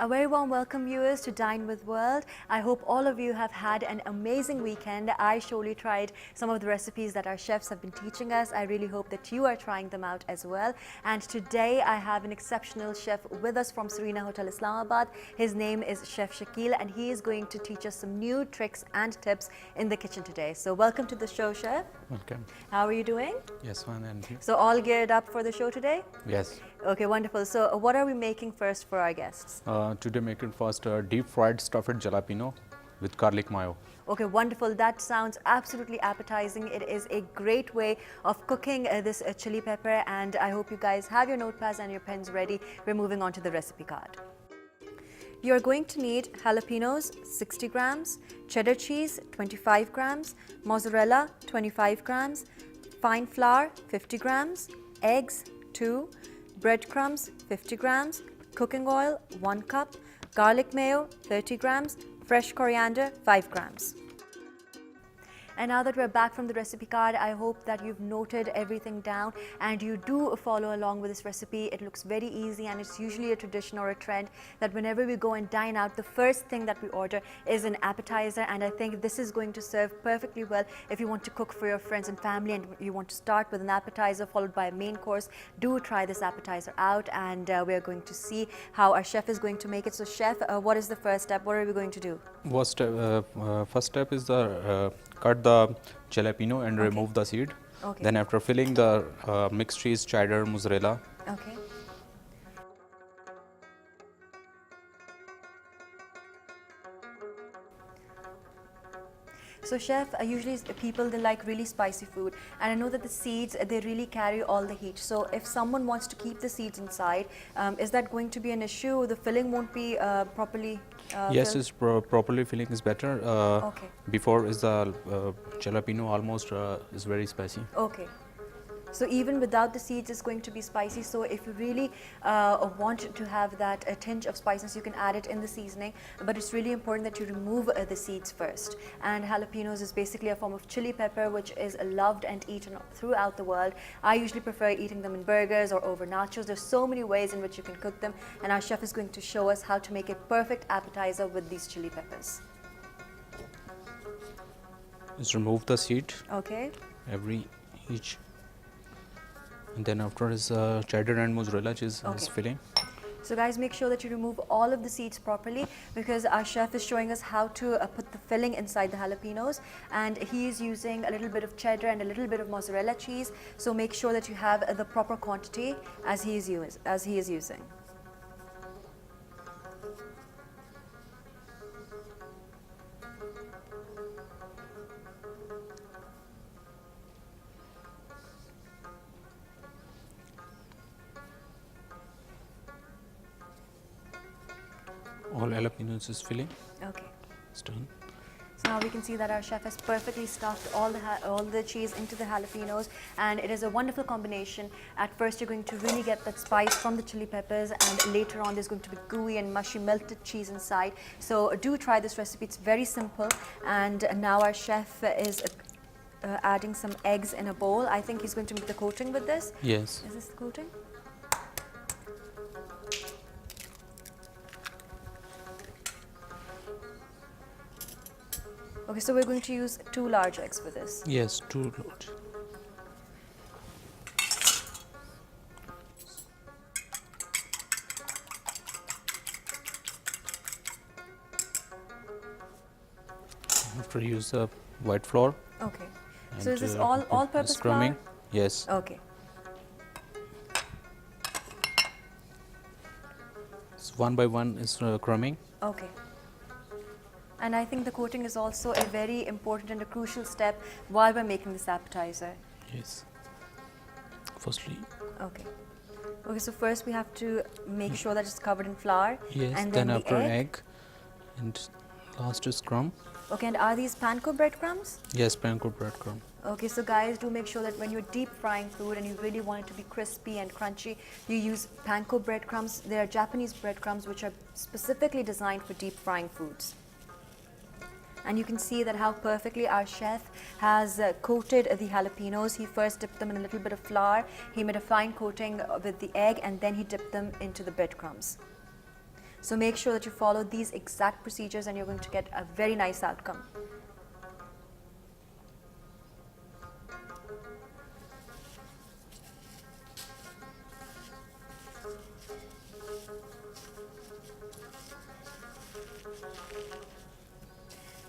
A very warm welcome, viewers, to Dine with World. I hope all of you have had an amazing weekend. I surely tried some of the recipes that our chefs have been teaching us. I really hope that you are trying them out as well. And today I have an exceptional chef with us from Sareena Hotel, Islamabad. His name is Chef Shakeel, and he is going to teach us some new tricks and tips in the kitchen today. So welcome to the show, Chef. Welcome. How are you doing? Yes, fine, and you? So all geared up for the show today? Yes. Okay, wonderful. So what are we making first for our guests? Today making first deep fried stuffed jalapeno with garlic mayo. Okay, wonderful. That sounds absolutely appetizing. It is a great way of cooking this chili pepper, and I hope you guys have your notepads and your pens ready. We're moving on to the recipe card. You're going to need jalapenos 60 grams, cheddar cheese 25 grams, mozzarella 25 grams, fine flour 50 grams, eggs 2, breadcrumbs 50 grams, cooking oil 1 cup, garlic mayo 30 grams, fresh coriander 5 grams. And now that we're back from the recipe card, I hope that you've noted everything down and you do follow along with this recipe. It looks very easy, and it's usually a tradition or a trend that whenever we go and dine out, the first thing that we order is an appetizer, and I think this is going to serve perfectly well if you want to cook for your friends and family and you want to start with an appetizer followed by a main course. Do try this appetizer out, and we're going to see how our chef is going to make it. So chef, what is the first step? What are we going to do? First step is the cut the jalapeno and remove the seed. Okay. Then after filling the mixed cheese, cheddar, mozzarella. Okay. So chef, usually people, they like really spicy food, and I know that the seeds, they really carry all the heat. So if someone wants to keep the seeds inside, is that going to be an issue? The filling won't be properly Yes, filled? it's properly filling is better. Okay. Before is the jalapeno almost is very spicy. Okay. So even without the seeds, it's going to be spicy. So if you really want to have that tinge of spiciness, you can add it in the seasoning. But it's really important that you remove the seeds first. And jalapenos is basically a form of chili pepper, which is loved and eaten throughout the world. I usually prefer eating them in burgers or over nachos. There's so many ways in which you can cook them, and our chef is going to show us how to make a perfect appetizer with these chili peppers. Just remove the seed. Okay. Each. And then after is cheddar and mozzarella cheese is Okay. filling. So guys, make sure that you remove all of the seeds properly, because our chef is showing us how to put the filling inside the jalapenos, and he is using a little bit of cheddar and a little bit of mozzarella cheese. So make sure that you have the proper quantity as he is using. All jalapenos is filling. Okay. It's done. So now we can see that our chef has perfectly stuffed all the cheese into the jalapenos, and it is a wonderful combination. At first, you're going to really get that spice from the chili peppers, and later on, there's going to be gooey and mushy melted cheese inside. So do try this recipe. It's very simple. And now our chef is adding some eggs in a bowl. I think he's going to make the coating with this. Yes. Is this the coating? Okay, so we're going to use 2 large eggs for this. Yes, 2 loads. After use the white flour. Okay. So is and, this all-purpose scrumming. flour? Yes. Okay. So one by one is crumbing. Okay. And I think the coating is also a very important and a crucial step while we're making this appetizer. Yes. Firstly. Okay. Okay, so first we have to make sure that it's covered in flour. Yes. And then the after egg. And last is crumb. Okay, and are these panko breadcrumbs? Yes, panko breadcrumb. Okay, so guys, do make sure that when you're deep frying food and you really want it to be crispy and crunchy, you use panko breadcrumbs. They are Japanese breadcrumbs which are specifically designed for deep frying foods. And you can see that how perfectly our chef has coated the jalapenos. He first dipped them in a little bit of flour. He made a fine coating with the egg, and then he dipped them into the breadcrumbs. So make sure that you follow these exact procedures and you're going to get a very nice outcome.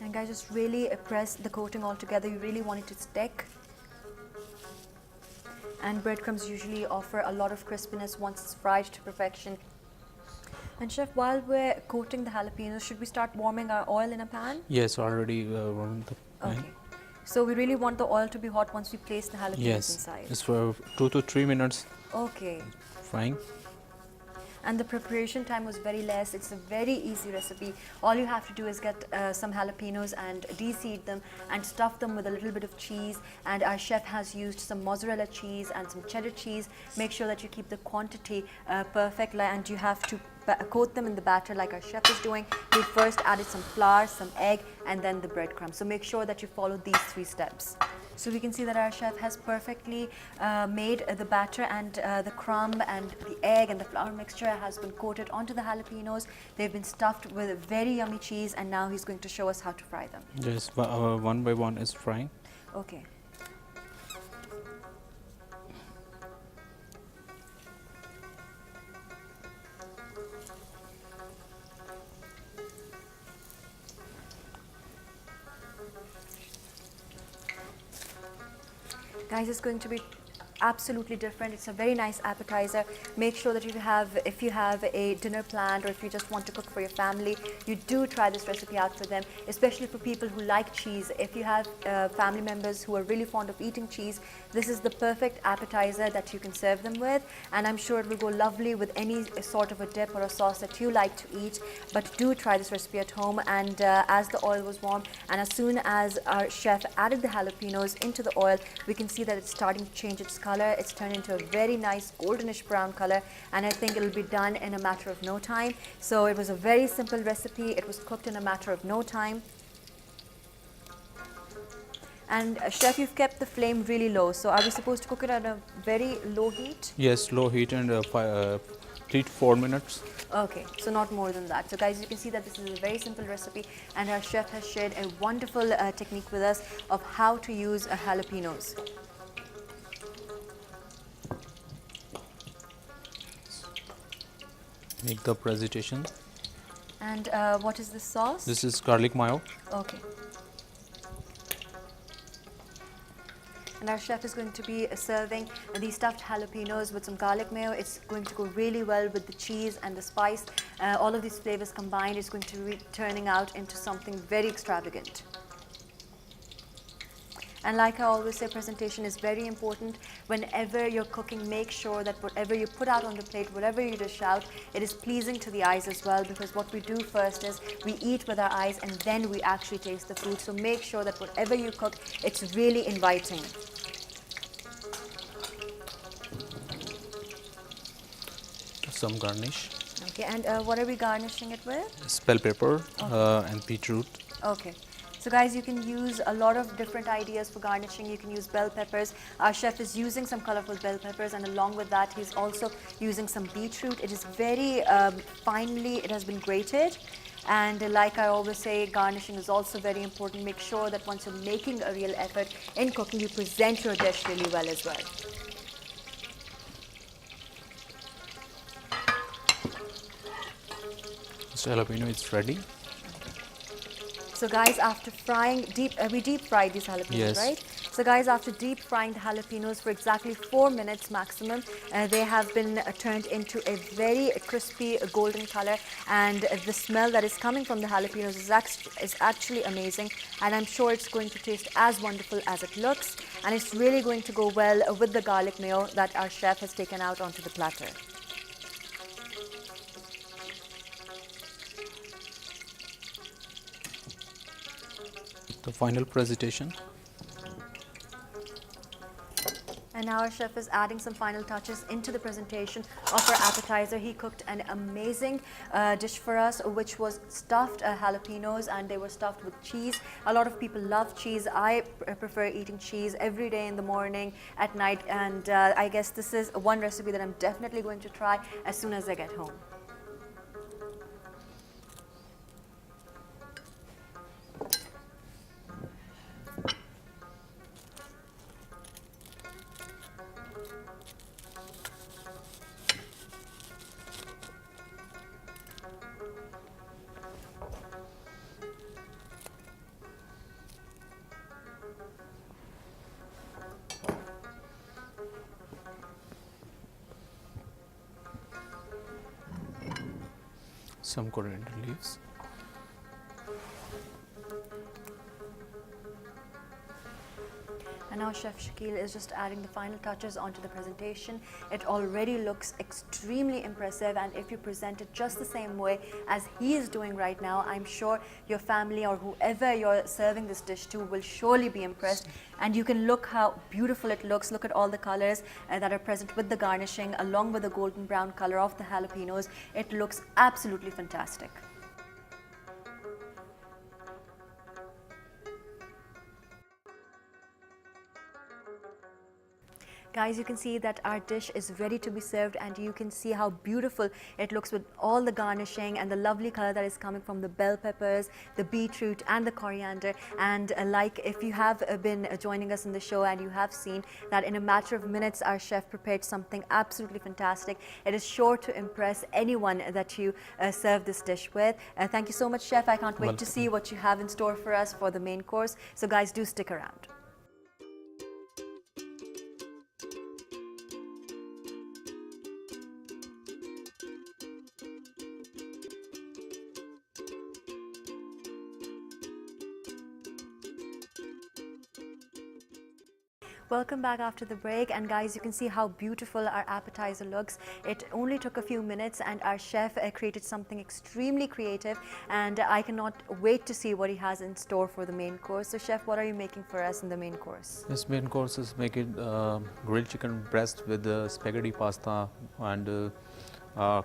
And guys, just really press the coating all together. You really want it to stick. And breadcrumbs usually offer a lot of crispiness once it's fried to perfection. And chef, while we're coating the jalapenos, should we start warming our oil in a pan? Yes, already warmed the pan. Okay. So we really want the oil to be hot once we place the jalapenos Yes, inside. it's for 2 to 3 minutes Okay. frying. And the preparation time was very less. It's a very easy recipe. All you have to do is get some jalapenos and de-seed them and stuff them with a little bit of cheese. And our chef has used some mozzarella cheese and some cheddar cheese. Make sure that you keep the quantity perfect, and you have to coat them in the batter like our chef is doing. We first added some flour, some egg, and then the breadcrumbs. So make sure that you follow these 3 steps. So we can see that our chef has perfectly made the batter, and the crumb and the egg and the flour mixture has been coated onto the jalapenos. They've been stuffed with very yummy cheese, and now he's going to show us how to fry them. Yes, one by one is frying. Okay. Guys, it's going to be absolutely different. It's a very nice appetizer. Make sure that if you have a dinner planned, or if you just want to cook for your family, you do try this recipe out for them, especially for people who like cheese. If you have family members who are really fond of eating cheese, this is the perfect appetizer that you can serve them with, and I'm sure it will go lovely with any sort of a dip or a sauce that you like to eat. But do try this recipe at home. And as the oil was warm, and as soon as our chef added the jalapenos into the oil, we can see that it's starting to change its color. It's turned into a very nice goldenish brown color, and I think it'll be done in a matter of no time. So it was a very simple recipe. It was cooked in a matter of no time. And chef, you've kept the flame really low. So are we supposed to cook it at a very low heat? Yes, low heat, and 3 to 4 minutes. Okay, so not more than that. So guys, you can see that this is a very simple recipe, and our chef has shared a wonderful technique with us of how to use jalapenos. Make the presentation. And what is this sauce? This is garlic mayo. Okay. And our chef is going to be serving these stuffed jalapenos with some garlic mayo. It's going to go really well with the cheese and the spice. All of these flavors combined is going to be turning out into something very extravagant. And like I always say, presentation is very important. Whenever you're cooking, make sure that whatever you put out on the plate, whatever you dish out, it is pleasing to the eyes as well, because what we do first is we eat with our eyes and then we actually taste the food. So make sure that whatever you cook, it's really inviting. Some garnish. Okay, and what are we garnishing it with? Bell pepper and beetroot. Okay. So guys, you can use a lot of different ideas for garnishing. You can use bell peppers. Our chef is using some colorful bell peppers, and along with that, he's also using some beetroot. It is very finely, it has been grated. And like I always say, garnishing is also very important. Make sure that once you're making a real effort in cooking, you present your dish really well as well. This jalapeno is ready. So guys, after frying, we deep fried these jalapenos, Yes. right? So guys, after deep frying the jalapenos for exactly 4 minutes maximum, they have been turned into a very crispy golden color, and the smell that is coming from the jalapenos is actually amazing, and I'm sure it's going to taste as wonderful as it looks, and it's really going to go well with the garlic mayo that our chef has taken out onto the platter. The final presentation. And now our chef is adding some final touches into the presentation of our appetizer. He cooked an amazing dish for us, which was stuffed jalapenos, and they were stuffed with cheese. A lot of people love cheese. I prefer eating cheese every day in the morning, at night, and I guess this is one recipe that I'm definitely going to try as soon as I get home. some coriander leaves. And now Chef Shakeel is just adding the final touches onto the presentation. It already looks extremely impressive, and if you present it just the same way as he is doing right now, I'm sure your family or whoever you're serving this dish to will surely be impressed. And you can look how beautiful it looks. Look at all the colors that are present with the garnishing along with the golden brown color of the jalapenos. It looks absolutely fantastic. Guys, you can see that our dish is ready to be served, and you can see how beautiful it looks with all the garnishing and the lovely color that is coming from the bell peppers, the beetroot and the coriander. And like if you have been joining us in the show and you have seen that in a matter of minutes our chef prepared something absolutely fantastic, it is sure to impress anyone that you serve this dish with. Thank you so much, Chef. I can't wait to see what you have in store for us for the main course. So guys, do stick around. Welcome back after the break, and guys, you can see how beautiful our appetizer looks. It only took a few minutes and our chef created something extremely creative, and I cannot wait to see what he has in store for the main course. So Chef, what are you making for us in the main course? This main course is making grilled chicken breast with spaghetti pasta and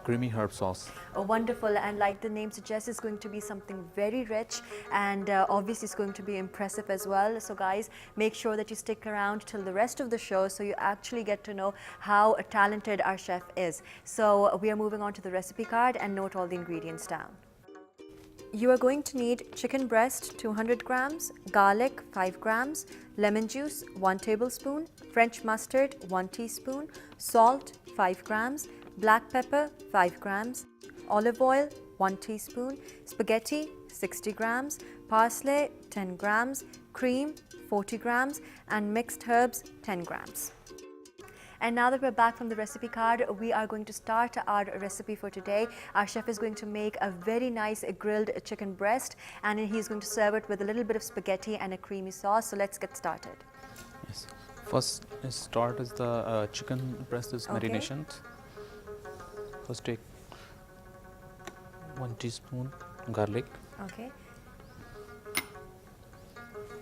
creamy herb sauce. Oh, wonderful, and like the name suggests, it's going to be something very rich, and obviously it's going to be impressive as well. So guys, make sure that you stick around till the rest of the show so you actually get to know how talented our chef is. So we are moving on to the recipe card, and note all the ingredients down. You are going to need chicken breast 200 grams, garlic 5 grams, lemon juice 1 tablespoon, French mustard 1 teaspoon, salt 5 grams, black pepper 5 grams, olive oil 1 teaspoon, spaghetti 60 grams, parsley 10 grams, cream 40 grams, and mixed herbs 10 grams. And now that we're back from the recipe card, we are going to start our recipe for today. Our chef is going to make a very nice grilled chicken breast, and he's going to serve it with a little bit of spaghetti and a creamy sauce. So let's get started. Yes. First start is the chicken breast marination. First take 1 teaspoon garlic, Okay.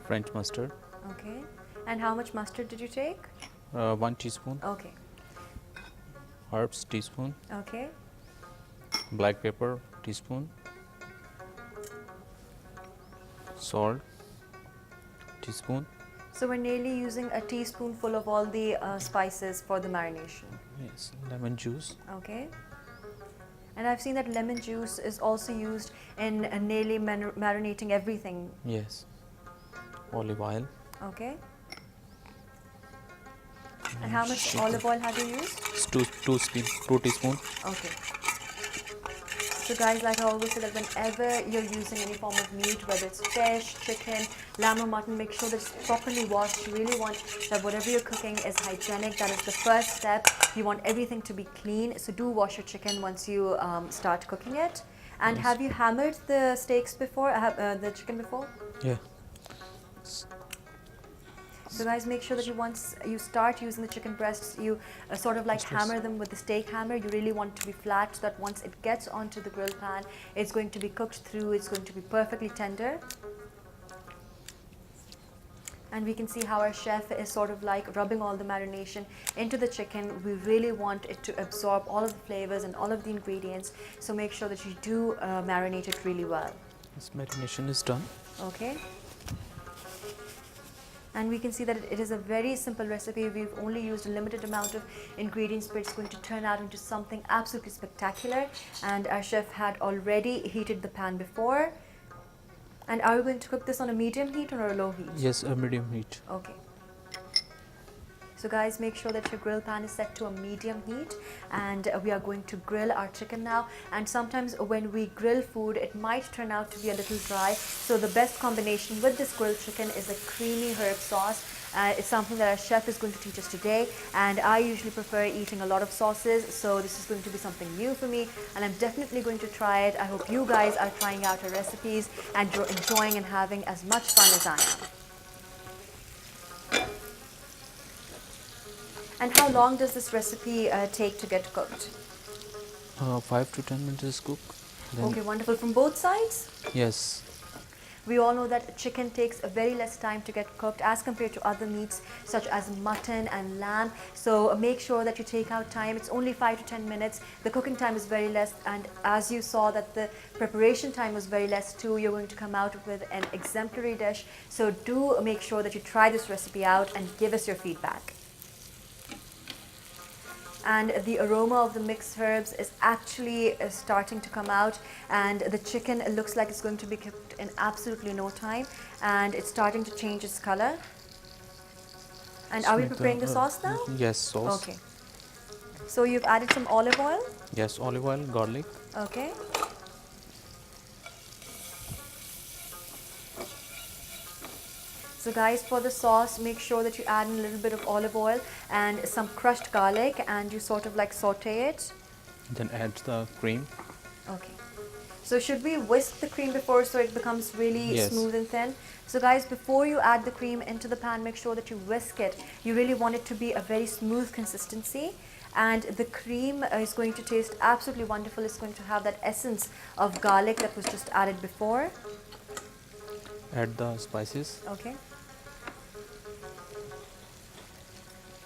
French mustard, Okay. And how much mustard did you take? 1 teaspoon, Okay. herbs teaspoon, Okay. black pepper teaspoon, salt teaspoon. So we're nearly using a teaspoonful of all the spices for the marination. Yes, lemon juice. Okay. And I've seen that lemon juice is also used in nearly marinating everything. Yes. Olive oil. Okay. And how much olive oil have you used? It's 2 teaspoon. Okay. So guys, like I always say, that whenever you're using any form of meat, whether it's fish, chicken, lamb or mutton, make sure that it's properly washed. You really want that whatever you're cooking is hygienic. That is the first step. You want everything to be clean. So do wash your chicken once you start cooking it. And Yes. have you hammered the steaks before, the chicken before? Yeah. So guys, make sure that once you start using the chicken breasts, you sort of like hammer them with the steak hammer. You really want it to be flat so that once it gets onto the grill pan, it's going to be cooked through, it's going to be perfectly tender. And we can see how our chef is sort of like rubbing all the marination into the chicken. We really want it to absorb all of the flavors and all of the ingredients. So make sure that you do marinate it really well. This marination is done. Okay. And we can see that it is a very simple recipe. We've only used a limited amount of ingredients, but it's going to turn out into something absolutely spectacular. And our chef had already heated the pan before. And are we going to cook this on a medium heat or a low heat? Yes, a medium heat. Okay. So guys, make sure that your grill pan is set to a medium heat, and we are going to grill our chicken now. And sometimes when we grill food, it might turn out to be a little dry. So the best combination with this grilled chicken is a creamy herb sauce. It's something that our chef is going to teach us today, and I usually prefer eating a lot of sauces, so this is going to be something new for me, and I'm definitely going to try it. I hope you guys are trying out our recipes and enjoying and having as much fun as I am. And how long does this recipe take to get cooked? 5 to 10 minutes is cook. Then Okay, wonderful. From both sides? yes. We all know that chicken takes a very less time to get cooked as compared to other meats such as mutton and lamb. So make sure that you take out time. It's only 5 to 10 minutes. The cooking time is very less, and as you saw that the preparation time was very less too, you're going to come out with an exemplary dish. So do make sure that you try this recipe out and give us your feedback. And the aroma of the mixed herbs is actually starting to come out, and the chicken looks like it's going to be cooked in absolutely no time, and it's starting to change its color. And are we preparing the sauce now? Yes, sauce. Okay. So you've added some olive oil? Yes, olive oil, garlic. Okay. So guys, for the sauce, make sure that you add in a little bit of olive oil and some crushed garlic, and you sort of like saute it. Then add the cream. Okay. So should we whisk the cream before so it becomes really Yes. smooth and thin? So guys, before you add the cream into the pan, make sure that you whisk it. You really want it to be a very smooth consistency. And the cream is going to taste absolutely wonderful. It's going to have that essence of garlic that was just added before. Add the spices. Okay.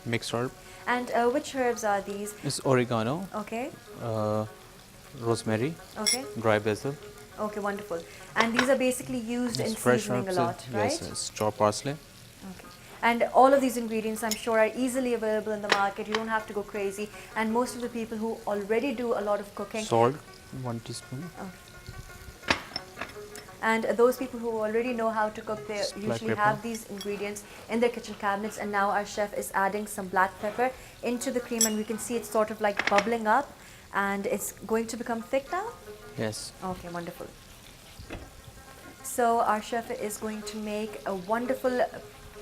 Mixed herb. And which herbs are these? It's oregano, Okay. rosemary, Okay. dry basil. Okay, wonderful. And these are basically used in It's fresh seasoning a herbs. lot, right? Yes, it's chopped parsley. Okay. And all of these ingredients, I'm sure, are easily available in the market. You don't have to go crazy. And most of the people who already do a lot of cooking, Salt, 1 teaspoon. and those people who already know how to cook, they Black usually pepper. have these ingredients in their kitchen cabinets. And now our chef is adding some black pepper into the cream, and we can see it's sort of like bubbling up, and it's going to become thick now. Yes. Okay, wonderful. So our chef is going to make a wonderful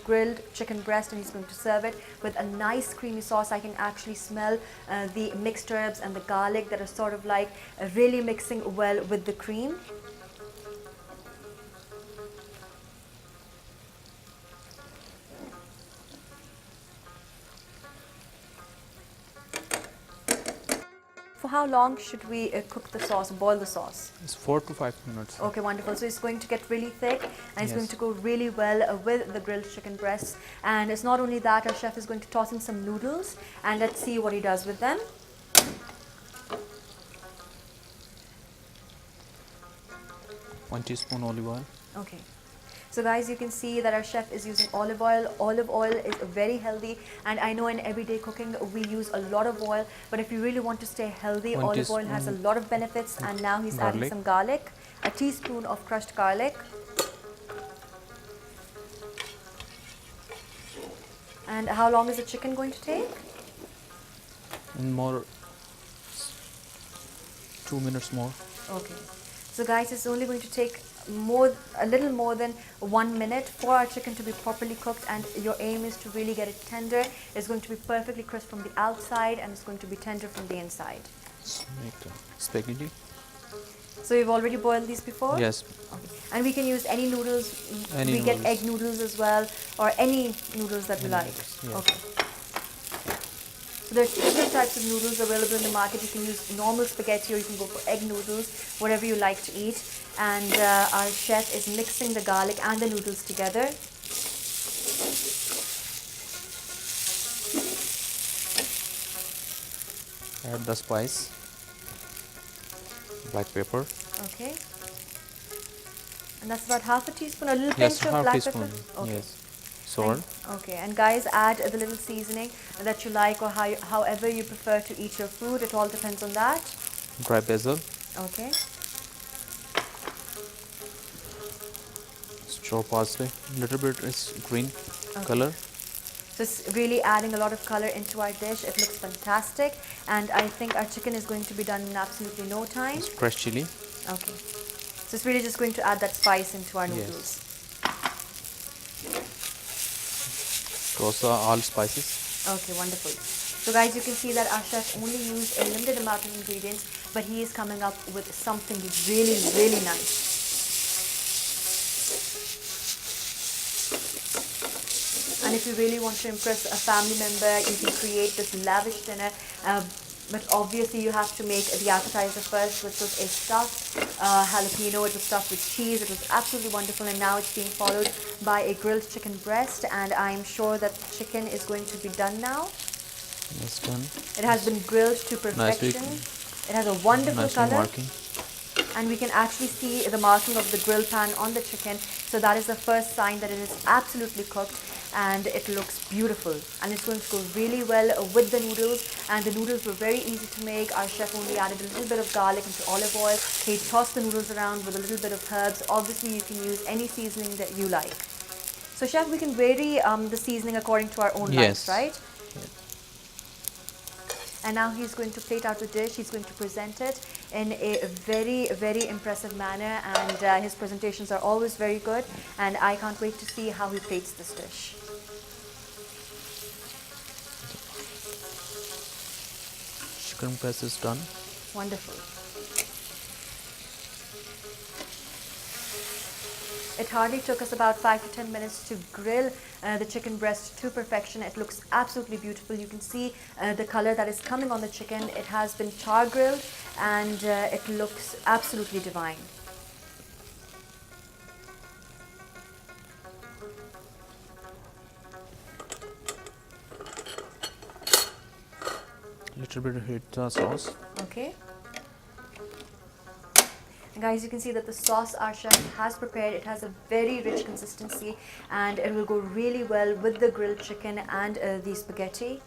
grilled chicken breast, and he's going to serve it with a nice creamy sauce. I can actually smell the mixed herbs and the garlic that are sort of like really mixing well with the cream. For how long should we cook the sauce, boil the sauce? It's 4 to 5 minutes. Okay, wonderful. So it's going to get really thick, and it's going Yes. to go really well with the grilled chicken breasts. And it's not only that, our chef is going to toss in some noodles, and let's see what he does with them. 1 teaspoon olive oil. Okay. So guys, you can see that our chef is using olive oil. Olive oil is very healthy, and I know in everyday cooking we use a lot of oil, but if you really want to stay healthy, 1 olive oil has a lot of benefits. And now he's adding garlic. some garlic, a teaspoon of crushed garlic. And how long is the chicken going to take? And more, 2 minutes more. Okay. So guys, it's only going to take a little more than 1 minute for our chicken to be properly cooked, and your aim is to really get it tender. It's going to be perfectly crisp from the outside, and it's going to be tender from the inside. Let's make the spaghetti. So you've already boiled these before? Yes. Okay. And we can use any noodles. Any we get noodles. egg noodles as well, or any noodles that we Any like. noodles, yeah. Okay. So there's different types of noodles available in the market. You can use normal spaghetti, or you can go for egg noodles, whatever you like to eat. And our chef is mixing the garlic and the noodles together. Add the spice. Black pepper. Okay. And that's about half a teaspoon, a little Yes, pinch of half black teaspoon. pepper. Okay. Yes. Salt. Okay, and guys, add the little seasoning that you like, or however you prefer to eat your food. It all depends on that. Dry basil. Okay. Chopped parsley. Little bit is green color. So it's really adding a lot of color into our dish. It looks fantastic, and I think our chicken is going to be done in absolutely no time. It's fresh chili. Okay. So it's really just going to add that spice into our noodles. Yes. Those are all spices. Okay, wonderful. So guys, you can see that our chef only used a limited amount of ingredients, but he is coming up with something really, really nice. And if you really want to impress a family member, you can create this lavish dinner. But obviously you have to make the appetizer first, which was a stuffed jalapeno. It was stuffed with cheese. It was absolutely wonderful, and now it's being followed by a grilled chicken breast, and I'm sure that the chicken is going to be done now. It's done. It has been grilled to perfection. It has a wonderful color. Marking. And we can actually see the marking of the grill pan on the chicken. So that is the first sign that it is absolutely cooked, and it looks beautiful. And it's going to go really well with the noodles. And the noodles were very easy to make. Our chef only added a little bit of garlic into olive oil. He tossed the noodles around with a little bit of herbs. Obviously, you can use any seasoning that you like. So chef, we can vary the seasoning according to our own likes, right? And now he's going to plate out the dish. He's going to present it in a very, very impressive manner, and his presentations are always very good, and I can't wait to see how he plates this dish. Chicken breast is done. Wonderful. It hardly took us about 5 to 10 minutes to grill the chicken breast to perfection. It looks absolutely beautiful. You can see the color that is coming on the chicken. It has been char grilled, and it looks absolutely divine. Little bit of hit sauce. Okay. And guys, you can see that the sauce our chef has prepared, it has a very rich consistency, and it will go really well with the grilled chicken and the spaghetti.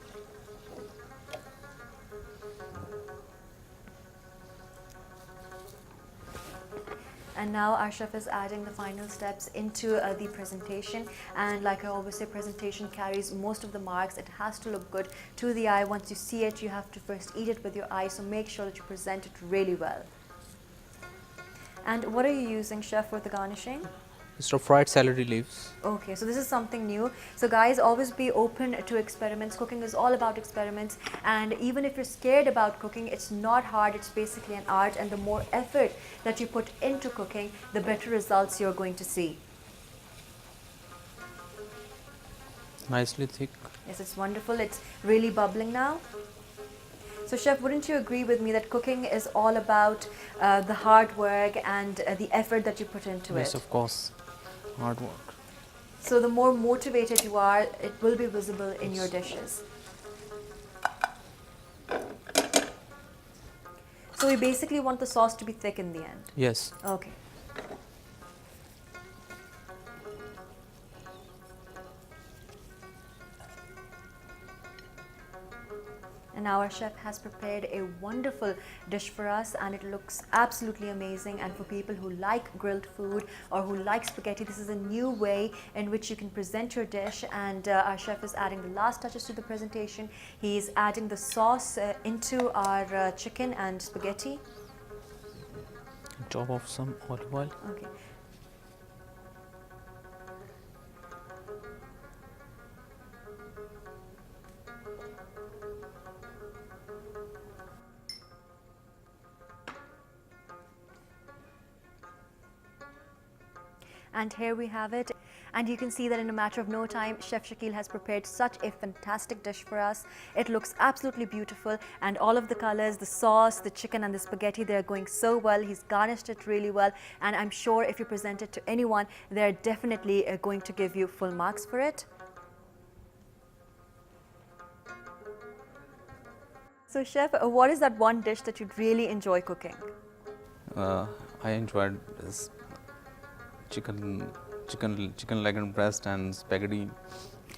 And now our chef is adding the final steps into the presentation, and like I always say, presentation carries most of the marks. It has to look good to the eye. Once you see it, you have to first eat it with your eyes, so make sure that you present it really well. And what are you using, chef, for the garnishing? It's fried celery leaves. Okay, so this is something new. So guys, always be open to experiments. Cooking is all about experiments, and even if you're scared about cooking, it's not hard. It's basically an art, and the more effort that you put into cooking, the better results you're going to see. Nicely thick. Yes, it's wonderful. It's really bubbling now. So chef, wouldn't you agree with me that cooking is all about the hard work and the effort that you put into it? Yes, of course. Hard work. So the more motivated you are, it will be visible in your dishes. So we basically want the sauce to be thick in the end. Yes. Okay. And now our chef has prepared a wonderful dish for us, and it looks absolutely amazing. And for people who like grilled food or who like spaghetti, this is a new way in which you can present your dish. And our chef is adding the last touches to the presentation. He's adding the sauce into our chicken and spaghetti. Top of some olive oil. Okay. And here we have it. And you can see that in a matter of no time, Chef Shakeel has prepared such a fantastic dish for us. It looks absolutely beautiful, and all of the colors, the sauce, the chicken and the spaghetti, they're going so well. He's garnished it really well, and I'm sure if you present it to anyone, they're definitely going to give you full marks for it. So Chef, what is that one dish that you'd really enjoy cooking? I enjoyed this chicken leg and breast and spaghetti.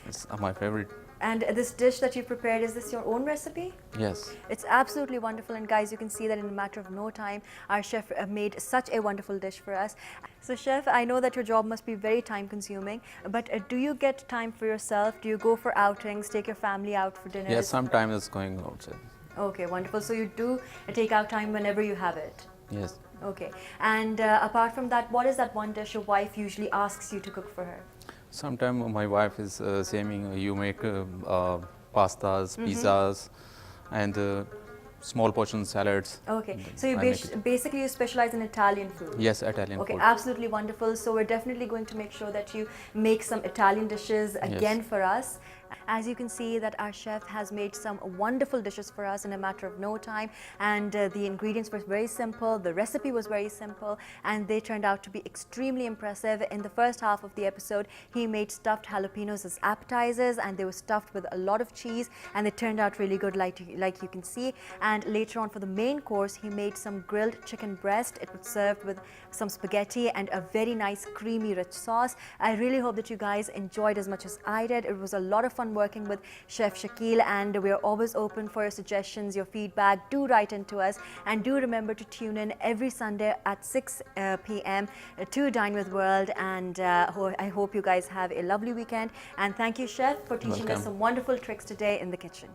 It's my favorite And this dish that you prepared, is this your own recipe? Yes. It's absolutely wonderful, and guys, you can see that in a matter of no time, our chef made such a wonderful dish for us. So chef, I know that your job must be very time consuming, but do you get time for yourself? Do you go for outings, take your family out for dinners? Yes, sometimes it's going outside. Okay, wonderful. So you do take out time whenever you have it? Yes. Okay. And apart from that, what is that one dish your wife usually asks you to cook for her? Sometimes my wife is saying you make pastas, pizzas, and small portion salads. Okay, so you I make it. basically you specialize in Italian food. Yes, Italian Okay, food. absolutely wonderful. So we're definitely going to make sure that you make some Italian dishes again for us. As you can see that our chef has made some wonderful dishes for us in a matter of no time, and the ingredients were very simple, the recipe was very simple, and they turned out to be extremely impressive. In the first half of the episode, he made stuffed jalapenos as appetizers, and they were stuffed with a lot of cheese, and they turned out really good like you can see. And later on for the main course, he made some grilled chicken breast. It was served with some spaghetti and a very nice creamy rich sauce. I really hope that you guys enjoyed as much as I did. It was a lot of fun working with Chef Shakeel, and we are always open for your suggestions, your feedback. Do write into us, and do remember to tune in every Sunday at 6 p.m. to Dine with World. And I hope you guys have a lovely weekend, and thank you, Chef, for teaching us Welcome. some wonderful tricks today in the kitchen.